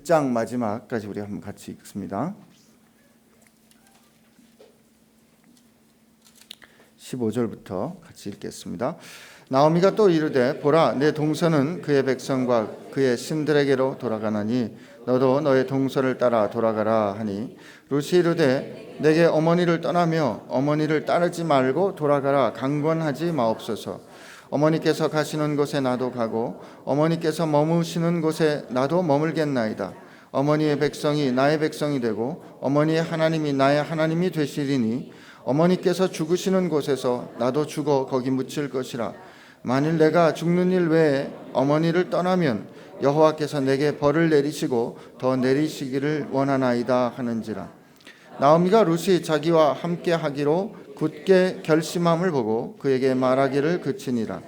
1장 마지막까지 우리 한번 같이 읽습니다. 15절부터 같이 읽겠습니다. 나오미가 또 이르되 보라 내 동서는 그의 백성과 그의 신들에게로 돌아가나니 너도 너의 동서를 따라 돌아가라 하니 룻이 이르되 내게 어머니를 떠나며 어머니를 따르지 말고 돌아가라 강권하지 마옵소서. 어머니께서 가시는 곳에 나도 가고 어머니께서 머무시는 곳에 나도 머물겠나이다. 어머니의 백성이 나의 백성이 되고 어머니의 하나님이 나의 하나님이 되시리니 어머니께서 죽으시는 곳에서 나도 죽어 거기 묻힐 것이라. 만일 내가 죽는 일 외에 어머니를 떠나면 여호와께서 내게 벌을 내리시고 더 내리시기를 원하나이다 하는지라. 나오미가 룻이 자기와 함께 하기로 굳게 결심함을 보고 그에게 말하기를 그치니라.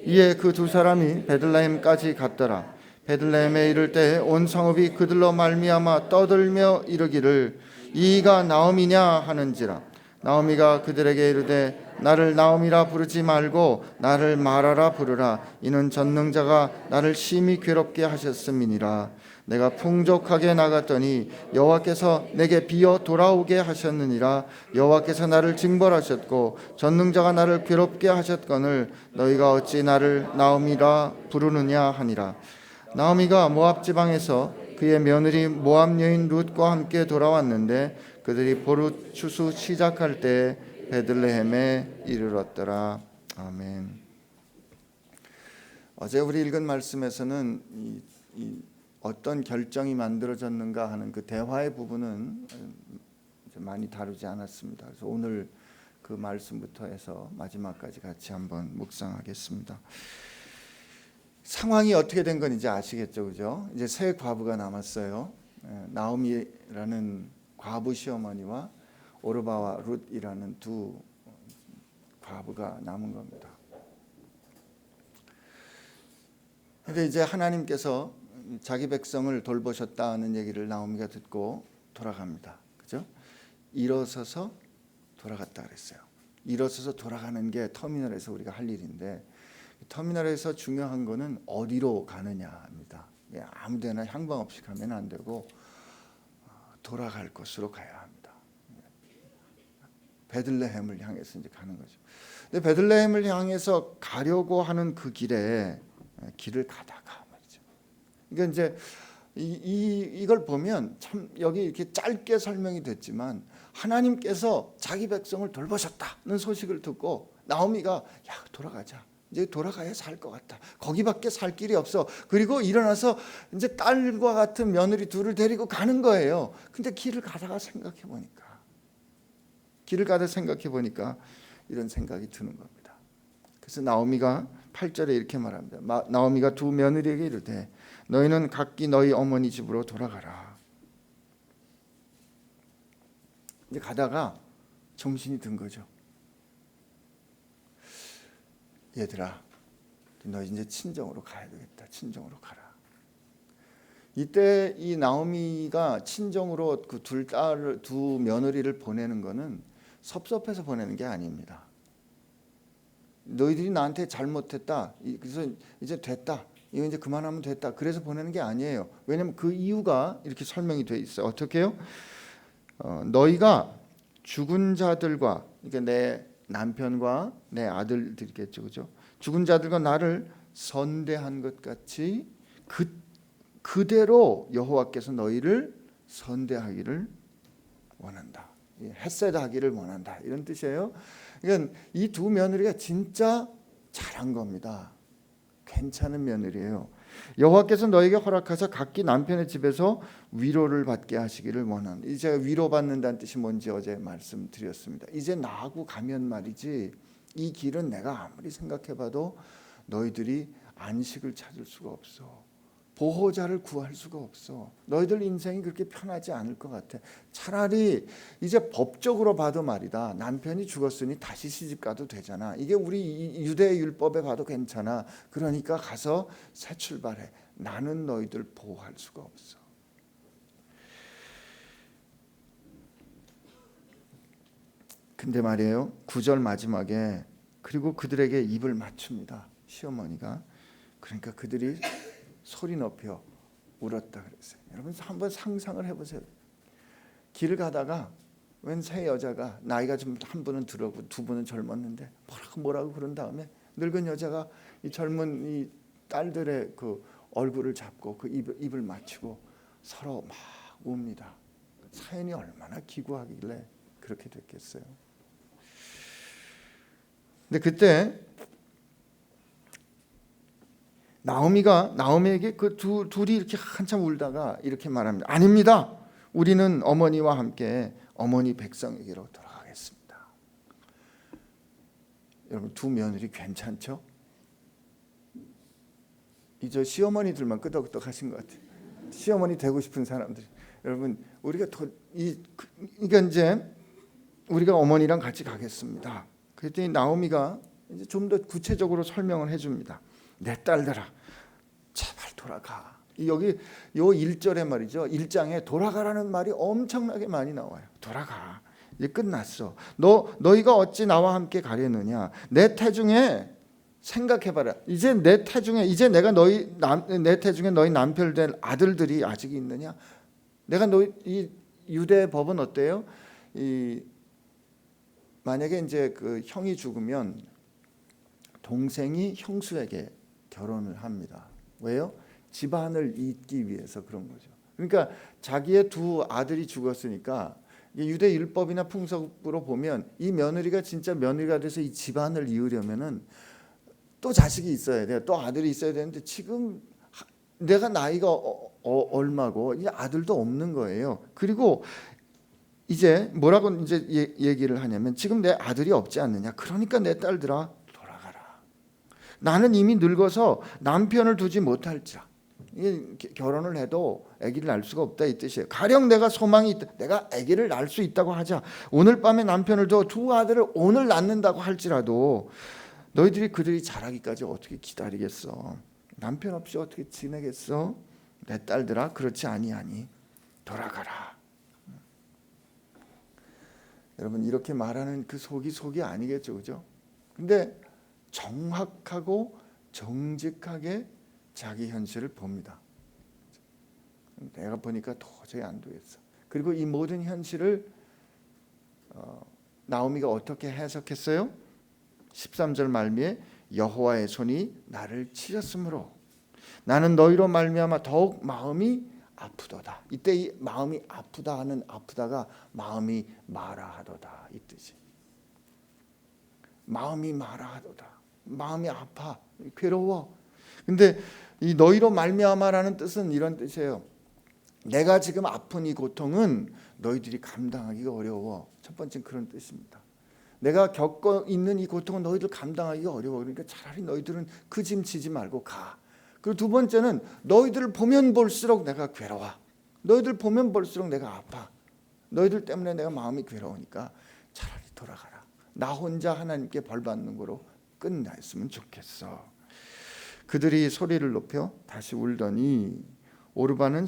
이에 그 두 사람이 베들레헴까지 갔더라. 베들레헴에 이를 때 온 성읍이 그들로 말미암아 떠들며 이르기를 이가 나오미냐 하는지라. 나오미가 그들에게 이르되 나를 나오미라 부르지 말고 나를 마라라 부르라. 이는 전능자가 나를 심히 괴롭게 하셨음이니라. 내가 풍족하게 나갔더니 여호와께서 내게 비어 돌아오게 하셨느니라. 여호와께서 나를 징벌하셨고 전능자가 나를 괴롭게 하셨거늘 너희가 어찌 나를 나오미라 부르느냐 하니라. 나오미가 모압 지방에서 그의 며느리 모압 여인 룻과 함께 돌아왔는데 그들이 보루 추수 시작할 때 베들레헴에 이르렀더라. 아멘. 어제 우리 읽은 말씀에서는 어떤 결정이 만들어졌는가 하는 그 대화의 부분은 많이 다루지 않았습니다. 그래서 오늘 그 말씀부터 해서 마지막까지 같이 한번 묵상하겠습니다. 상황이 어떻게 된 건 이제 아시겠죠, 그죠? 이제 세 과부가 남았어요. 나오미라는 과부 시어머니와 오르바와 룻이라는 두 과부가 남은 겁니다. 근데 이제 하나님께서 자기 백성을 돌보셨다는 얘기를 나오미가 듣고 돌아갑니다. 그죠? 일어서서 돌아갔다 그랬어요. 일어서서 돌아가는 게 터미널에서 우리가 할 일인데 터미널에서 중요한 거는 어디로 가느냐입니다. 아무데나 향방 없이 가면 안 되고 돌아갈 곳으로 가야 합니다. 베들레헴을 향해서 이제 가는 거죠. 근데 베들레헴을 향해서 가려고 하는 그 길에 길을 가다가 말이죠. 그러니까 이제 이걸 보면 참 여기 이렇게 짧게 설명이 됐지만 하나님께서 자기 백성을 돌보셨다는 소식을 듣고 나오미가 야 돌아가자. 이제 돌아가야 살 것 같다. 거기밖에 살 길이 없어. 그리고 일어나서 이제 딸과 같은 며느리 둘을 데리고 가는 거예요. 근데 길을 가다가 생각해 보니까 이런 생각이 드는 겁니다. 그래서 나오미가 8절에 이렇게 말합니다. 나오미가 두 며느리에게 이르되 너희는 각기 너희 어머니 집으로 돌아가라. 이제 가다가 정신이 든 거죠. 얘들아, 너 이제 친정으로 가야 되겠다. 친정으로 가라. 이때 이 나오미가 친정으로 그 두 며느리를 보내는 거는 섭섭해서 보내는 게 아닙니다. 너희들이 나한테 잘못했다. 그래서 이제 됐다. 이거 이제 그만하면 됐다. 그래서 보내는 게 아니에요. 왜냐하면 그 이유가 이렇게 설명이 돼 있어요. 어떻게 해요? 너희가 죽은 자들과 그러니까 내 남편과 내 아들들이겠죠, 그죠? 죽은 자들과 나를 선대한 것 같이 그대로 여호와께서 너희를 선대하기를 원한다. 헤세드하기를 원한다. 이런 뜻이에요. 그러니까 이 두 며느리가 진짜 잘한 겁니다. 괜찮은 며느리예요. 여호와께서 너에게 허락하사 각기 남편의 집에서 위로를 받게 하시기를 원한다. 이제 위로받는다는 뜻이 뭔지 어제 말씀드렸습니다. 이제 나하고 가면 말이지 이 길은 내가 아무리 생각해봐도 너희들이 안식을 찾을 수가 없어. 보호자를 구할 수가 없어. 너희들 인생이 그렇게 편하지 않을 것 같아. 차라리 이제 법적으로 봐도 말이다. 남편이 죽었으니 다시 시집 가도 되잖아. 이게 우리 유대 율법에 봐도 괜찮아. 그러니까 가서 새 출발해. 나는 너희들 보호할 수가 없어. 근데 말이에요. 9절 마지막에 그리고 그들에게 입을 맞춥니다. 시어머니가. 그러니까 그들이 소리 높여 울었다 그랬어요. 여러분 한번 상상을 해보세요. 길을 가다가 웬 세 여자가 나이가 좀 한 분은 들었고 두 분은 젊었는데 뭐라고 그런 다음에 늙은 여자가 이 젊은 이 딸들의 그 얼굴을 잡고 그 입을 맞추고 서로 막 웁니다. 사연이 얼마나 기구하길래 그렇게 됐겠어요. 근데 그때 나오미에게 그 둘이 이렇게 한참 울다가 이렇게 말합니다. 아닙니다. 우리는 어머니와 함께 어머니 백성에게로 돌아가겠습니다. 여러분 두 며느리 괜찮죠? 이제 시어머니들만 끄덕끄덕 하신 것 같아요. 시어머니 되고 싶은 사람들. 여러분 우리가 그러니까 이제 우리가 어머니랑 같이 가겠습니다. 그랬더니 나오미가 이제 좀 더 구체적으로 설명을 해줍니다. 내 딸들아, 제발 돌아가. 여기 요 1절에 말이죠. 1장에 돌아가라는 말이 엄청나게 많이 나와요. 돌아가. 이제 끝났어. 너희가 어찌 나와 함께 가려느냐. 내 태중에 생각해봐라. 이제 내 태중에 내 태중에 너희 남편 될 아들들이 아직 있느냐? 내가 이 유대 법은 어때요? 만약에 이제 그 형이 죽으면 동생이 형수에게 결혼을 합니다. 왜요? 집안을 잇기 위해서 그런 거죠. 그러니까 자기의 두 아들이 죽었으니까 유대 율법이나 풍속으로 보면 이 며느리가 진짜 며느리가 돼서 이 집안을 이으려면은 또 자식이 있어야 돼요. 또 아들이 있어야 되는데 지금 내가 나이가 얼마고 이 아들도 없는 거예요. 그리고 이제 뭐라고 이제 얘기를 하냐면 지금 내 아들이 없지 않느냐. 그러니까 내 딸들아 돌아가라. 나는 이미 늙어서 남편을 두지 못할지라. 결혼을 해도 아기를 낳을 수가 없다 이 뜻이에요. 가령 내가 소망이 있다. 내가 아기를 낳을 수 있다고 하자. 오늘 밤에 남편을 둬 두 아들을 오늘 낳는다고 할지라도 너희들이 그들이 자라기까지 어떻게 기다리겠어? 남편 없이 어떻게 지내겠어? 내 딸들아 그렇지 아니하니 돌아가라. 여러분 이렇게 말하는 그 속이 아니겠죠, 그죠? 근데 정확하고 정직하게 자기 현실을 봅니다. 내가 보니까 도저히 안 되겠어. 그리고 이 모든 현실을 나오미가 어떻게 해석했어요? 13절 말미에 여호와의 손이 나를 치셨으므로 나는 너희로 말미암아 더욱 마음이 아프도다. 이때 이 마음이 아프다 하는 아프다가 마음이 마라하도다 이 뜻이. 마음이 마라하도다. 마음이 아파. 괴로워. 근데 이 너희로 말미암아라는 뜻은 이런 뜻이에요. 내가 지금 아픈 이 고통은 너희들이 감당하기가 어려워. 첫 번째는 그런 뜻입니다. 내가 겪고 있는 이 고통은 너희들 감당하기가 어려워. 그러니까 차라리 너희들은 그 짐 지지 말고 가. 그리고 두 번째는 너희들을 보면 볼수록 내가 괴로워. 너희들 보면 볼수록 내가 아파. 너희들 때문에 내가 마음이 괴로우니까 차라리 돌아가라. 나 혼자 하나님께 벌 받는 거로 끝났으면 좋겠어. 그들이 소리를 높여 다시 울더니 오르바는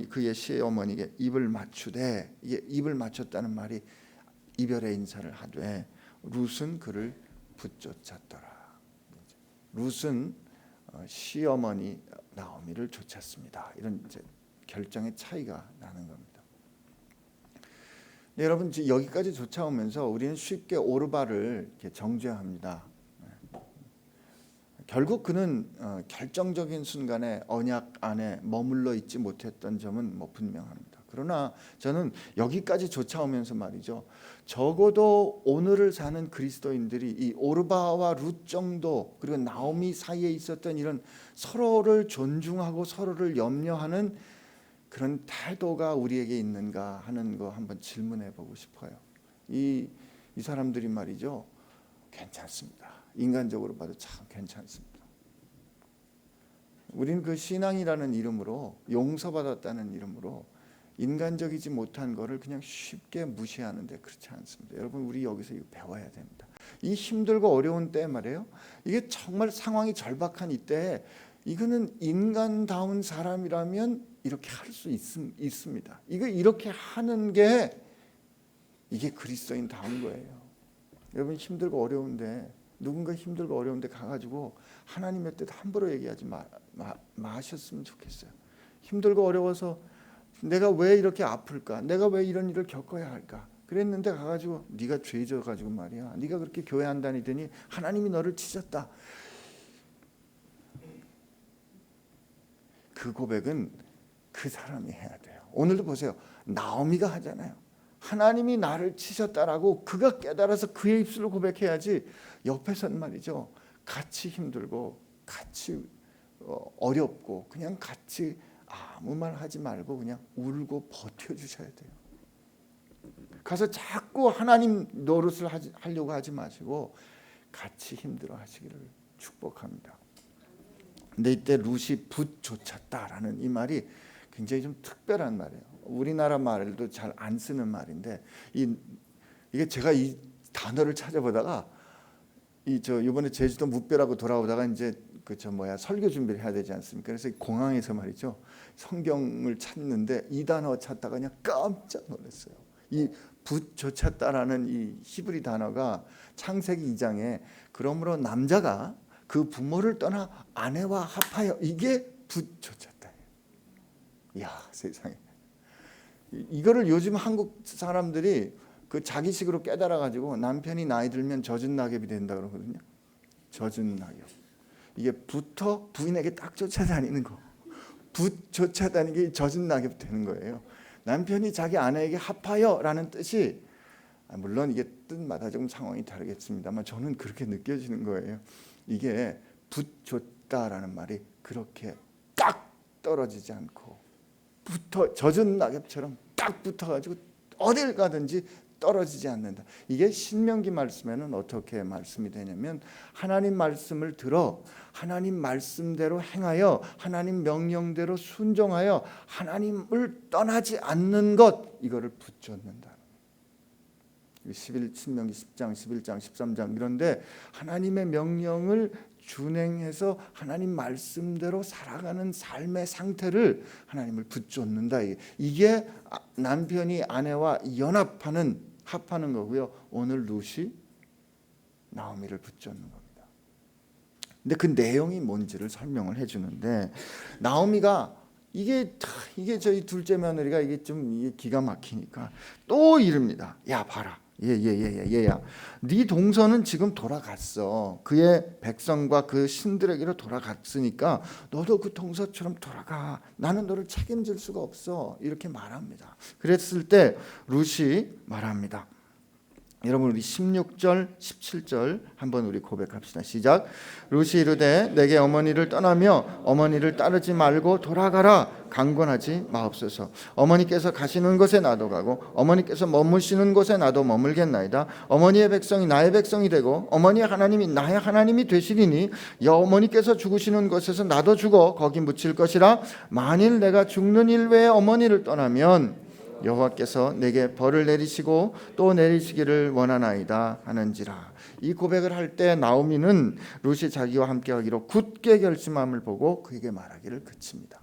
그의 시어머니에게 입을 맞추되, 이게 입을 맞췄다는 말이 이별의 인사를 하되 룻은 그를 붙쫓았더라. 룻은 시어머니 나오미를 쫓았습니다. 이런 이제 결정의 차이가 나는 겁니다. 네, 여러분 여기까지 쫓아오면서 우리는 쉽게 오르바를 이렇게 정죄합니다. 결국 그는 결정적인 순간에 언약 안에 머물러 있지 못했던 점은 분명합니다. 그러나 저는 여기까지 쫓아오면서 말이죠. 적어도 오늘을 사는 그리스도인들이 이 오르바와 룻 정도 그리고 나오미 사이에 있었던 이런 서로를 존중하고 서로를 염려하는 그런 태도가 우리에게 있는가 하는 거 한번 질문해 보고 싶어요. 이 사람들이 말이죠. 괜찮습니다. 인간적으로 봐도 참 괜찮습니다. 우리는 그 신앙이라는 이름으로 용서받았다는 이름으로 인간적이지 못한 거를 그냥 쉽게 무시하는데 그렇지 않습니다. 여러분 우리 여기서 이거 배워야 됩니다. 이 힘들고 어려운 때 말이에요. 이게 정말 상황이 절박한 이때에 이거는 인간다운 사람이라면 이렇게 할 수 있습니다. 이거 이렇게 하는 게 이게 그리스도인다운 거예요. 여러분 힘들고 어려운데 누군가 힘들고 어려운데 가가지고 하나님의 뜻 함부로 얘기하지 마셨으면 좋겠어요. 힘들고 어려워서 내가 왜 이렇게 아플까? 내가 왜 이런 일을 겪어야 할까? 그랬는데 가가지고 네가 죄져 가지고 말이야. 네가 그렇게 교회 안 다니더니 하나님이 너를 치셨다. 그 고백은 그 사람이 해야 돼요. 오늘도 보세요. 나오미가 하잖아요. 하나님이 나를 치셨다라고 그가 깨달아서 그의 입술로 고백해야지. 옆에서는 말이죠. 같이 힘들고 같이 어렵고 그냥 같이 아무 말 하지 말고 그냥 울고 버텨주셔야 돼요. 가서 자꾸 하나님 노릇을 하려고 하지 마시고 같이 힘들어 하시기를 축복합니다. 근데 이때 룻이 붓조찼다라는 이 말이 굉장히 좀 특별한 말이에요. 우리나라 말도 잘 안 쓰는 말인데 이게 제가 이 단어를 찾아보다가 이번에 제주도 묵배라고 돌아오다가 이제 설교 준비를 해야 되지 않습니까? 그래서 공항에서 말이죠 성경을 찾는데 이 단어 찾다가 그냥 깜짝 놀랐어요. 이 붓조찼다라는 이 히브리 단어가 창세기 2장에 그러므로 남자가 그 부모를 떠나 아내와 합하여 이게 붓조찼다. 이야 세상에 이거를 요즘 한국 사람들이 그 자기식으로 깨달아 가지고 남편이 나이 들면 젖은 낙엽이 된다 그러거든요. 젖은 낙엽. 이게 부터 부인에게 딱 쫓아다니는 거. 붓조차다니는 게 젖은 낙엽 되는 거예요. 남편이 자기 아내에게 합하여라는 뜻이 물론 이게 뜻마다 조금 상황이 다르겠습니다만 저는 그렇게 느껴지는 거예요. 이게 붓줬다라는 말이 그렇게 딱 떨어지지 않고 젖은 낙엽처럼 딱 붙어가지고 어딜 가든지 떨어지지 않는다. 이게 신명기 말씀에는 어떻게 말씀이 되냐면 하나님 말씀을 들어 하나님 말씀대로 행하여 하나님 명령대로 순종하여 하나님을 떠나지 않는 것 이거를 붙잡는다. 신명기 10장, 11장, 13장 이런데 하나님의 명령을 준행해서 하나님 말씀대로 살아가는 삶의 상태를 하나님을 붙잡는다. 이게 남편이 아내와 합하는 거고요. 오늘 룻이 나오미를 붙잡는 겁니다. 근데 그 내용이 뭔지를 설명을 해주는데 나오미가 이게 저희 둘째 며느리가 이게 기가 막히니까 또 이릅니다. 야 봐라. 얘야. 네 동서는 지금 돌아갔어. 그의 백성과 그 신들에게로 돌아갔으니까 너도 그 동서처럼 돌아가. 나는 너를 책임질 수가 없어. 이렇게 말합니다. 그랬을 때 룻이 말합니다. 여러분 우리 16절 17절 한번 우리 고백합시다. 시작. 룻이 이르되 내게 어머니를 떠나며 어머니를 따르지 말고 돌아가라. 강권하지 마옵소서. 어머니께서 가시는 곳에 나도 가고 어머니께서 머무시는 곳에 나도 머물겠나이다. 어머니의 백성이 나의 백성이 되고 어머니의 하나님이 나의 하나님이 되시리니 어머니께서 죽으시는 곳에서 나도 죽어 거기 묻힐 것이라. 만일 내가 죽는 일 외에 어머니를 떠나면 여호와께서 내게 벌을 내리시고 또 내리시기를 원하나이다 하는지라. 이 고백을 할 때 나오미는 룻이 자기와 함께하기로 굳게 결심함을 보고 그에게 말하기를 그칩니다.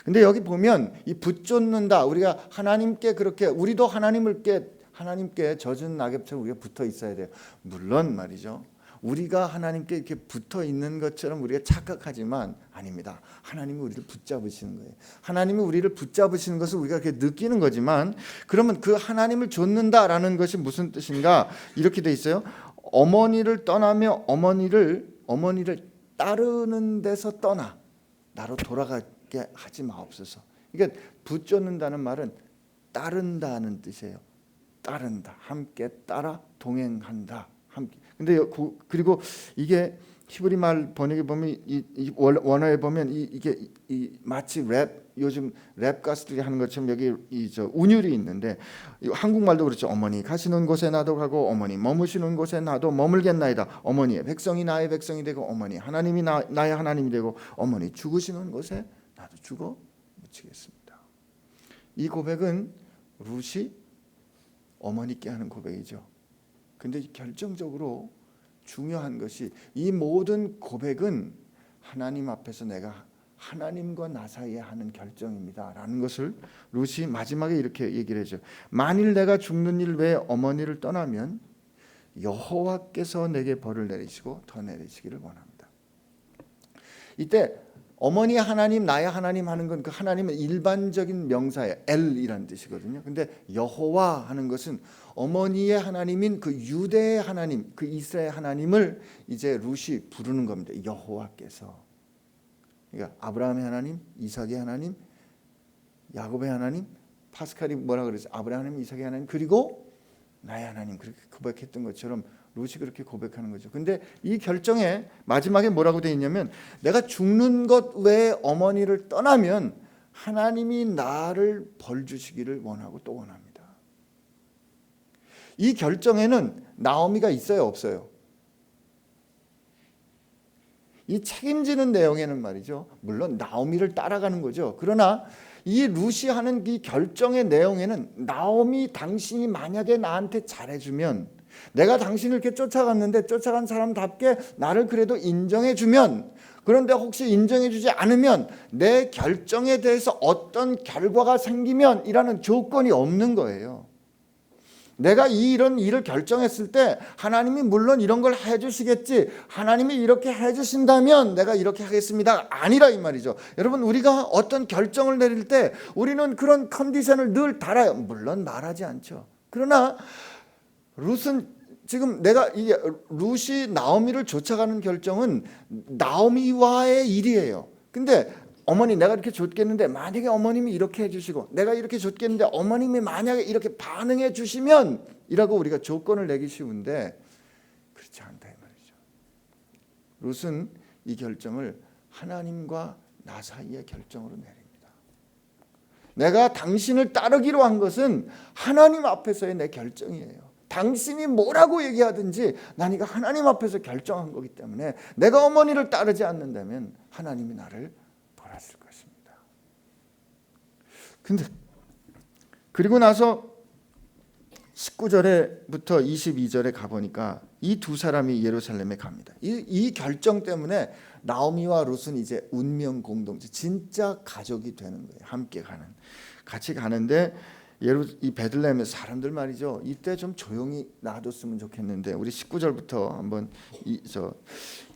근데 여기 보면 이 붙잡는다. 우리가 하나님께 그렇게 우리도 하나님께 젖은 낙엽처럼 우리가 붙어 있어야 돼요. 물론 말이죠. 우리가 하나님께 이렇게 붙어 있는 것처럼 우리가 착각하지만 아닙니다. 하나님이 우리를 붙잡으시는 거예요. 하나님이 우리를 붙잡으시는 것을 우리가 그렇게 느끼는 거지만 그러면 그 하나님을 좇는다라는 것이 무슨 뜻인가? 이렇게 돼 있어요. 어머니를 떠나며 어머니를 따르는 데서 떠나 나로 돌아가게 하지 마옵소서. 그러니까 붙잡는다는 말은 따른다는 뜻이에요. 따른다. 함께 따라 동행한다. 함께. 근데 그리고 이게 히브리 말 번역에 보면 이 원어에 보면 이게 마치 요즘 랩 가수들이 하는 것처럼 여기 운율이 있는데 한국말도 그렇죠. 어머니 가시는 곳에 나도 가고 어머니 머무시는 곳에 나도 머물겠나이다. 어머니의 백성이 나의 백성이 되고 어머니 하나님이 나의 하나님이 되고 어머니 죽으시는 곳에 나도 죽어 묻히겠습니다. 이 고백은 룻이 어머니께 하는 고백이죠. 근데 결정적으로 중요한 것이 이 모든 고백은 하나님 앞에서 내가 하나님과 나 사이에 하는 결정입니다라는 것을 룻이 마지막에 이렇게 얘기를 해줘. 만일 내가 죽는 일 외에 어머니를 떠나면 여호와께서 내게 벌을 내리시고 더 내리시기를 원합니다. 이때 어머니의 하나님, 나의 하나님 하는 건 그 하나님은 일반적인 명사예요. 엘이라는 뜻이거든요. 근데 여호와 하는 것은 어머니의 하나님인 그 유대의 하나님, 그 이스라엘 하나님을 이제 룻이 부르는 겁니다. 여호와께서. 그러니까 아브라함의 하나님, 이삭의 하나님, 야곱의 하나님, 파스칼이 뭐라 그랬어요? 아브라함 하나님, 이삭의 하나님, 그리고 나의 하나님, 그렇게 고백했던 것처럼 룻이 그렇게 고백하는 거죠. 근데 이 결정에 마지막에 뭐라고 되어 있냐면, 내가 죽는 것 외에 어머니를 떠나면 하나님이 나를 벌 주시기를 원하고 또 원합니다. 이 결정에는 나오미가 있어요, 없어요? 이 책임지는 내용에는 말이죠, 물론 나오미를 따라가는 거죠. 그러나 이 룻이 하는 이 결정의 내용에는, 나오미 당신이 만약에 나한테 잘해주면, 내가 당신을 이렇게 쫓아갔는데 쫓아간 사람답게 나를 그래도 인정해주면, 그런데 혹시 인정해주지 않으면 내 결정에 대해서 어떤 결과가 생기면 이라는 조건이 없는 거예요. 내가 이런 일을 결정했을 때 하나님이 물론 이런 걸 해주시겠지, 하나님이 이렇게 해주신다면 내가 이렇게 하겠습니다, 아니라 이 말이죠. 여러분, 우리가 어떤 결정을 내릴 때 우리는 그런 컨디션을 늘 달아요. 물론 말하지 않죠. 그러나 룻은 지금 내가 이 룻이 나오미를 쫓아가는 결정은 나오미와의 일이에요. 근데 어머니, 내가 이렇게 줬겠는데 만약에 어머님이 이렇게 해주시고, 내가 이렇게 줬겠는데 어머님이 만약에 이렇게 반응해 주시면, 이라고 우리가 조건을 내기 쉬운데 그렇지 않다 이 말이죠. 룻은 이 결정을 하나님과 나 사이의 결정으로 내립니다. 내가 당신을 따르기로 한 것은 하나님 앞에서의 내 결정이에요. 당신이 뭐라고 얘기하든지 난 이거 하나님 앞에서 결정한 거기 때문에 내가 어머니를 따르지 않는다면 하나님이 나를 벌하실 것입니다. 근데 그리고 나서 19절에부터 22절에 가보니까 이 두 사람이 예루살렘에 갑니다. 이 결정 때문에 나오미와 룻은 이제 운명 공동체, 진짜 가족이 되는 거예요. 함께 가는, 같이 가는데 이 베들레헴의 사람들 말이죠, 이때 좀 조용히 놔뒀으면 좋겠는데, 우리 19절부터 한번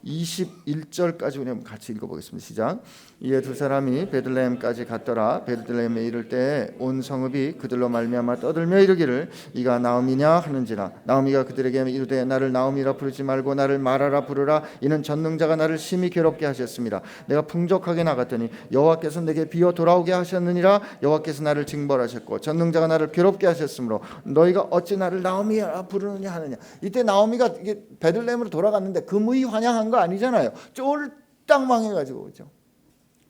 21절까지 우리 같이 읽어보겠습니다. 시작. 이에 두 사람이 베들레헴까지 갔더라. 베들레헴에 이를 때 온 성읍이 그들로 말미암아 떠들며 이르기를 이가 나오미냐 하는지라. 나오미가 그들에게 이르되 나를 나오미라 부르지 말고 나를 마라라 부르라. 이는 전능자가 나를 심히 괴롭게 하셨습니다. 내가 풍족하게 나갔더니 여호와께서 내게 비어 돌아오게 하셨느니라. 여호와께서 나를 징벌하셨고 전능자가 나를 괴롭게 하셨으므로 너희가 어찌 나를 나오미라 부르느냐 하느냐. 이때 나오미가 이게 베들레헴으로 돌아갔는데 금의 환영한 거 아니잖아요. 쫄딱 망해가지고, 그죠?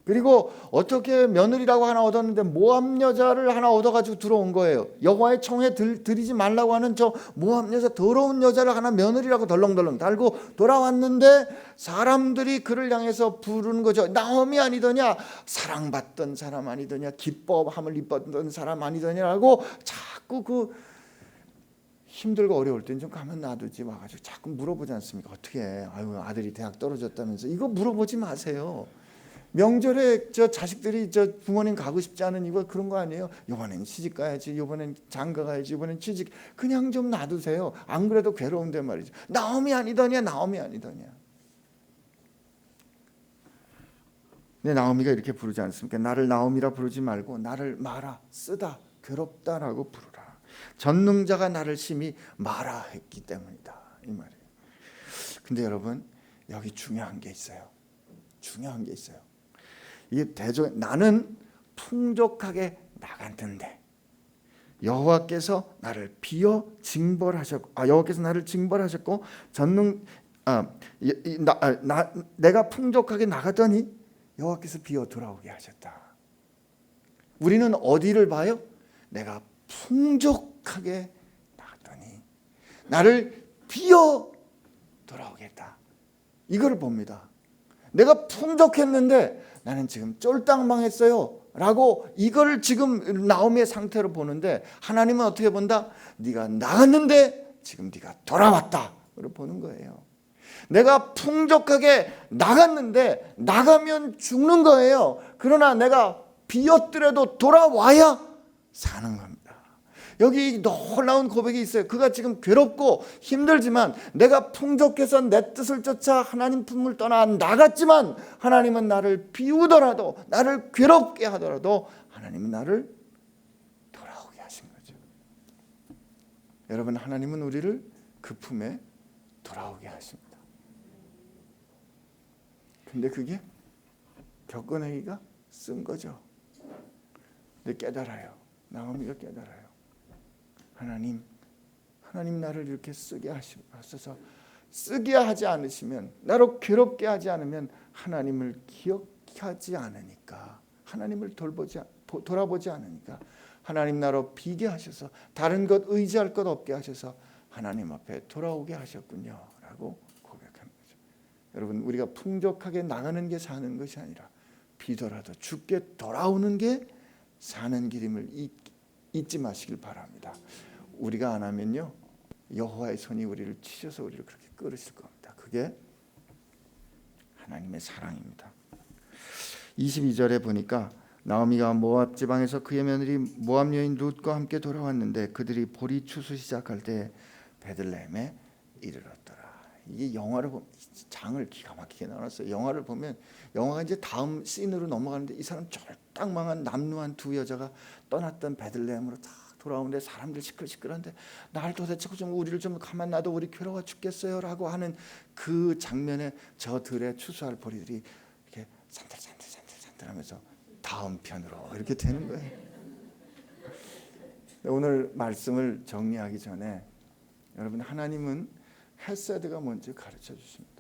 그리고 어떻게 며느리라고 하나 얻었는데 모압 여자를 하나 얻어가지고 들어온 거예요. 여호와의 청에 들이지 말라고 하는 저 모압 여자, 더러운 여자를 하나 며느리라고 덜렁덜렁 달고 돌아왔는데 사람들이 그를 향해서 부르는 거죠. 나오미 아니더냐, 사랑받던 사람 아니더냐, 기뻐함을 입었던 사람 아니더냐라고 자꾸 그 힘들고 어려울 땐 좀 가만 놔두지, 와가지고 자꾸 물어보지 않습니까? 어떻게 아유 아들이 대학 떨어졌다면서. 이거 물어보지 마세요. 명절에 저 자식들이 저 부모님 가고 싶지 않은 이거 그런 거 아니에요? 이번엔 시집 가야지, 이번엔 장가 가야지, 이번엔 취직. 그냥 좀 놔두세요. 안 그래도 괴로운데 말이죠. 나오미 아니더냐, 나오미 아니더냐. 근데 나오미가 이렇게 부르지 않습니까? 나를 나오미라 부르지 말고 나를 마라, 쓰다, 괴롭다라고 부르라. 전능자가 나를 심히 마라 했기 때문이다, 이 말이에요. 근데 여러분, 여기 중요한 게 있어요. 중요한 게 있어요. 이게 나는 풍족하게 나갔는데 여호와께서 나를 비어 징벌하셨고, 여호와께서 나를 징벌하셨고 내가 풍족하게 나갔더니 여호와께서 비어 돌아오게 하셨다. 우리는 어디를 봐요? 내가 풍족하게 나갔더니 나를 비어 돌아오겠다, 이걸 봅니다. 내가 풍족했는데 나는 지금 쫄딱 망했어요 라고 이걸 지금 나오미의 상태로 보는데, 하나님은 어떻게 본다? 네가 나갔는데 지금 네가 돌아왔다 로 보는 거예요. 내가 풍족하게 나갔는데 나가면 죽는 거예요. 그러나 내가 비었더라도 돌아와야 사는 겁니다. 여기 놀라운 고백이 있어요. 그가 지금 괴롭고 힘들지만 내가 풍족해서 내 뜻을 쫓아 하나님 품을 떠나 나갔지만 하나님은 나를 비우더라도 나를 괴롭게 하더라도 하나님은 나를 돌아오게 하신 거죠. 여러분, 하나님은 우리를 그 품에 돌아오게 하십니다. 근데 그게 겪어내기가 쓴 거죠. 근데 깨달아요. 나오미가 깨달아요. 하나님 나를 이렇게 쓰게 하셔서 쓰게 하지 않으시면, 나로 괴롭게 하지 않으면 하나님을 기억하지 않으니까, 하나님을 돌아보지 않으니까 하나님 나로 비게 하셔서 다른 것 의지할 것 없게 하셔서 하나님 앞에 돌아오게 하셨군요 라고 고백하는 거죠. 여러분, 우리가 풍족하게 나가는 게 사는 것이 아니라 비더라도 죽게 돌아오는 게 사는 길임을 잊지 마시길 바랍니다. 우리가 안 하면요, 여호와의 손이 우리를 치셔서 우리를 그렇게 끌으실 겁니다. 그게 하나님의 사랑입니다. 22절에 보니까 나오미가 모압 지방에서 그의 며느리 모압 여인 룻과 함께 돌아왔는데 그들이 보리 추수 시작할 때 베들레헴에 이르렀더라. 이게 영화를 보면 장을 기가 막히게 나눴어요. 영화를 보면 영화가 이제 다음 씬으로 넘어가는데 이 사람 쫄딱망한 남루한 두 여자가 떠났던 베들레헴으로 다 돌아오는데 사람들 시끌시끌한데 날 도대체 좀 우리를 좀 가만 놔둬, 우리 괴로워 죽겠어요라고 하는 그 장면에 저들의 추수할 보리들이 이렇게 산들산들하면서 다음 편으로 이렇게 되는 거예요. 오늘 말씀을 정리하기 전에 여러분, 하나님은 헤세드가 뭔지 가르쳐 주십니다.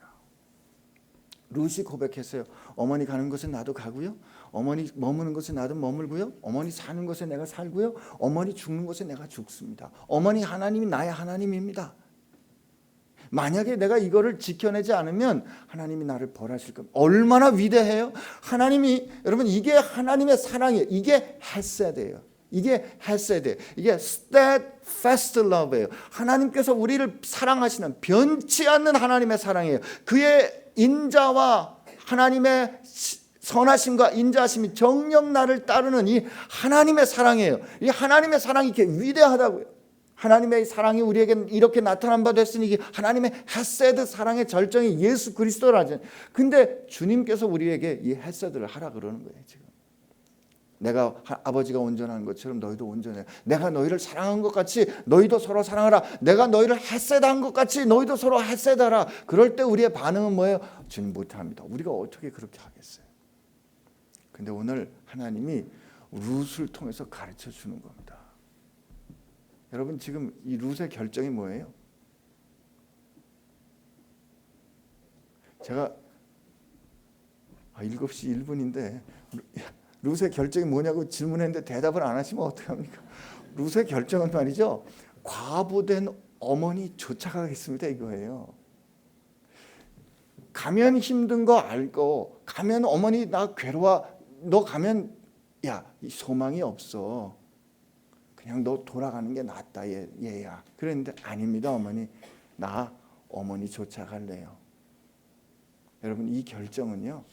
룻이 고백했어요. 어머니 가는 곳에 나도 가고요, 어머니 머무는 곳에 나도 머물고요, 어머니 사는 곳에 내가 살고요, 어머니 죽는 곳에 내가 죽습니다. 어머니 하나님이 나의 하나님입니다. 만약에 내가 이거를 지켜내지 않으면 하나님이 나를 벌하실 겁니다. 얼마나 위대해요. 하나님이, 여러분, 이게 하나님의 사랑이에요. 이게 헤세드예요. 이게 헤세드, 이게 steadfast love예요. 하나님께서 우리를 사랑하시는, 변치 않는 하나님의 사랑이에요. 그의 인자와 하나님의 선하심과 인자하심이 정녕 나를 따르는 이 하나님의 사랑이에요. 이 하나님의 사랑이 이렇게 위대하다고요. 하나님의 사랑이 우리에게 이렇게 나타난 바 됐으니 하나님의 헤세드 사랑의 절정이 예수 그리스도라죠. 근데 주님께서 우리에게 이 헤세드를 하라 그러는 거예요. 지금 내가 아버지가 온전한 것처럼 너희도 온전해. 내가 너희를 사랑한 것 같이 너희도 서로 사랑하라. 내가 너희를 헤세드한 것 같이 너희도 서로 헤세드하라. 그럴 때 우리의 반응은 뭐예요? 주님 못합니다. 우리가 어떻게 그렇게 하겠어요? 근데 오늘 하나님이 룻을 통해서 가르쳐 주는 겁니다. 여러분, 지금 이 룻의 결정이 뭐예요? 제가 7시 1분인데 룻의 결정이 뭐냐고 질문했는데 대답을 안 하시면 어떡합니까? 룻의 결정은 말이죠, 과부된 어머니 쫓아가겠습니다 이거예요. 가면 힘든 거 알고, 가면 어머니 나 괴로워, 너 가면 야 소망이 없어, 그냥 너 돌아가는 게 낫다 얘야. 그랬는데 아닙니다 어머니, 나 어머니 쫓아갈래요. 여러분, 이 결정은요,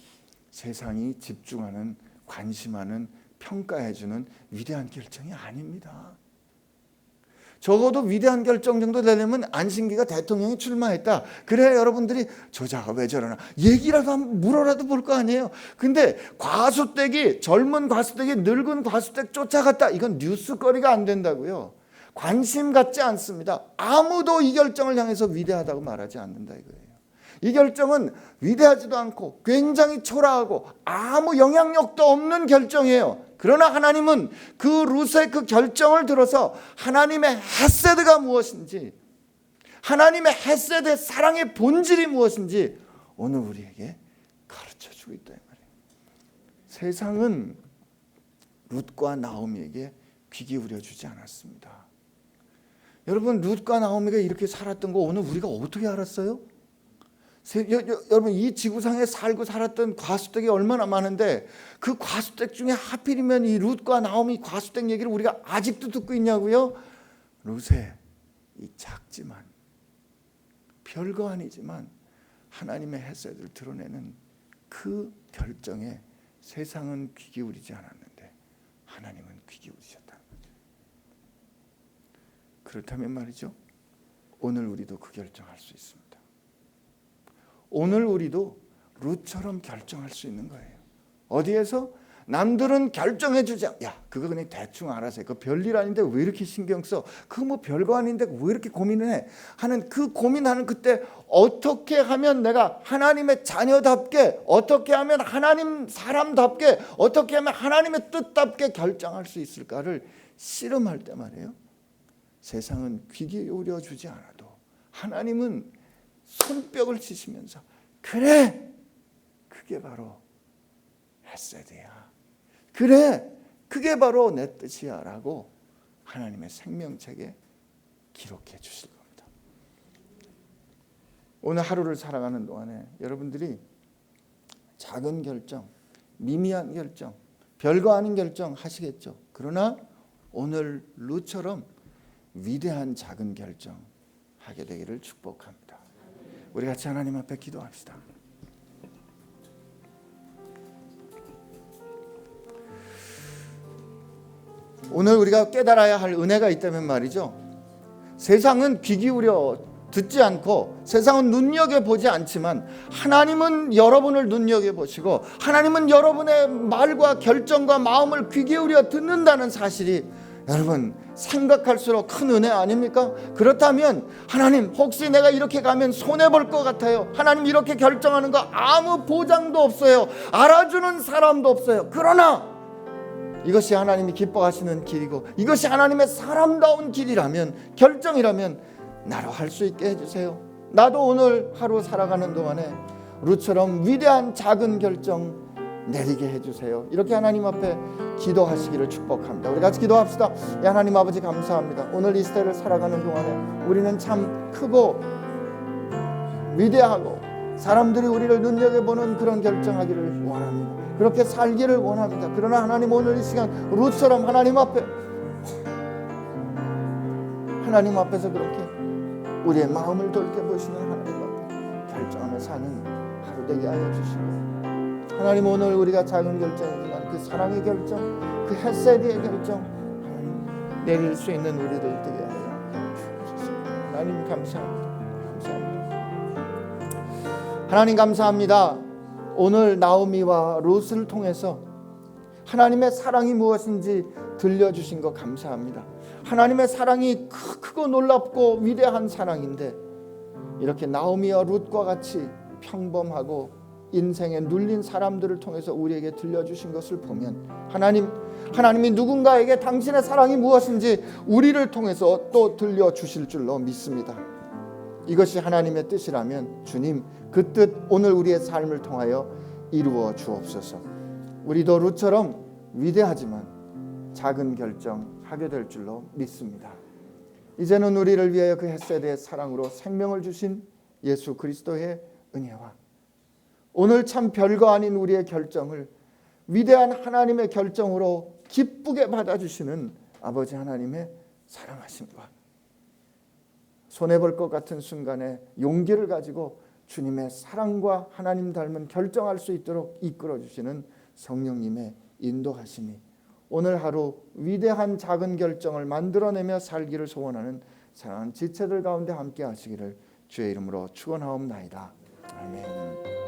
세상이 집중하는, 관심하는, 평가해주는 위대한 결정이 아닙니다. 적어도 위대한 결정 정도 되려면 안신기가 대통령이 출마했다, 그래야 여러분들이 저자가 왜 저러나 얘기라도 한번 물어라도 볼 거 아니에요. 근데 과수댁이, 젊은 과수댁이 늙은 과수댁 쫓아갔다, 이건 뉴스거리가 안 된다고요. 관심 갖지 않습니다. 아무도 이 결정을 향해서 위대하다고 말하지 않는다 이거예요. 이 결정은 위대하지도 않고 굉장히 초라하고 아무 영향력도 없는 결정이에요. 그러나 하나님은 그 룻의 그 결정을 들어서 하나님의 헤세드가 무엇인지, 하나님의 헤세드의 사랑의 본질이 무엇인지 오늘 우리에게 가르쳐주고 있다 이 말이에요. 세상은 룻과 나오미에게 귀 기울여 주지 않았습니다. 여러분, 룻과 나오미가 이렇게 살았던 거 오늘 우리가 어떻게 알았어요? 여러분, 이 지구상에 살고 살았던 과수댁이 얼마나 많은데 그 과수댁 중에 하필이면 이 룻과 나오미 과수댁 얘기를 우리가 아직도 듣고 있냐고요? 룻의 이 작지만 별거 아니지만 하나님의 헤세드를 드러내는 그 결정에 세상은 귀 기울이지 않았는데 하나님은 귀 기울이셨다는 거죠. 그렇다면 말이죠, 오늘 우리도 그 결정할 수 있습니다. 오늘 우리도 룻처럼 결정할 수 있는 거예요. 어디에서? 남들은 결정해 주지 야, 그거 그냥 대충 알아서 해. 그거 별일 아닌데 왜 이렇게 신경 써? 그거 뭐 별거 아닌데 왜 이렇게 고민을 해? 하는 그 고민하는 그때 어떻게 하면 내가 하나님의 자녀답게, 어떻게 하면 하나님 사람답게, 어떻게 하면 하나님의 뜻답게 결정할 수 있을까를 씨름할 때 말이에요, 세상은 귀 기울여 주지 않아도 하나님은 손뼉을 치시면서 그래, 그게 바로 헤세드야, 그래, 그게 바로 내 뜻이야 라고 하나님의 생명책에 기록해 주실 겁니다. 오늘 하루를 살아가는 동안에 여러분들이 작은 결정, 미미한 결정, 별거 아닌 결정 하시겠죠. 그러나 오늘 룻처럼 위대한 작은 결정 하게 되기를 축복합니다. 우리 같이 하나님 앞에 기도합시다. 오늘 우리가 깨달아야 할 은혜가 있다면 말이죠, 세상은 귀 기울여 듣지 않고 세상은 눈여겨보지 않지만 하나님은 여러분을 눈여겨보시고 하나님은 여러분의 말과 결정과 마음을 귀 기울여 듣는다는 사실이 여러분 생각할수록 큰 은혜 아닙니까? 그렇다면 하나님, 혹시 내가 이렇게 가면 손해볼 것 같아요. 하나님, 이렇게 결정하는 거 아무 보장도 없어요. 알아주는 사람도 없어요. 그러나 이것이 하나님이 기뻐하시는 길이고 이것이 하나님의 사람다운 길이라면, 결정이라면 나로 할 수 있게 해주세요. 나도 오늘 하루 살아가는 동안에 룻처럼 위대한 작은 결정 내리게 해주세요. 이렇게 하나님 앞에 기도하시기를 축복합니다. 우리 같이 기도합시다. 하나님 아버지, 감사합니다. 오늘 이 시대를 살아가는 동안에 우리는 참 크고 위대하고 사람들이 우리를 눈여겨보는 그런 결정하기를 원합니다. 그렇게 살기를 원합니다. 그러나 하나님, 오늘 이 시간 룻처럼 하나님 앞에서 그렇게 우리의 마음을 돌이켜보시는 하나님 앞에 결정하며 사는 하루 되게 하여 주시고, 하나님, 오늘 우리가 작은 결정이지만 그 사랑의 결정, 그 헤세드의 결정 하나님 내릴 수 있는 우리들 되게 하여 주시고, 하나님 감사합니다. 하나님 감사합니다. 오늘 나오미와 룻을 통해서 하나님의 사랑이 무엇인지 들려주신 것 감사합니다. 하나님의 사랑이 크고 놀랍고 위대한 사랑인데 이렇게 나오미와 룻과 같이 평범하고 인생에 눌린 사람들을 통해서 우리에게 들려주신 것을 보면 하나님이 누군가에게 당신의 사랑이 무엇인지 우리를 통해서 또 들려주실 줄로 믿습니다. 이것이 하나님의 뜻이라면 주님, 그 뜻 오늘 우리의 삶을 통하여 이루어 주옵소서. 우리도 룻처럼 위대하지만 작은 결정 하게 될 줄로 믿습니다. 이제는 우리를 위하여 그 헤세드의 사랑으로 생명을 주신 예수 그리스도의 은혜와 오늘 참 별거 아닌 우리의 결정을 위대한 하나님의 결정으로 기쁘게 받아주시는 아버지 하나님의 사랑하심과 손해볼 것 같은 순간에 용기를 가지고 주님의 사랑과 하나님 닮은 결정할 수 있도록 이끌어주시는 성령님의 인도하심이 오늘 하루 위대한 작은 결정을 만들어내며 살기를 소원하는 사랑하는 지체들 가운데 함께 하시기를 주의 이름으로 축원하옵나이다. 아멘.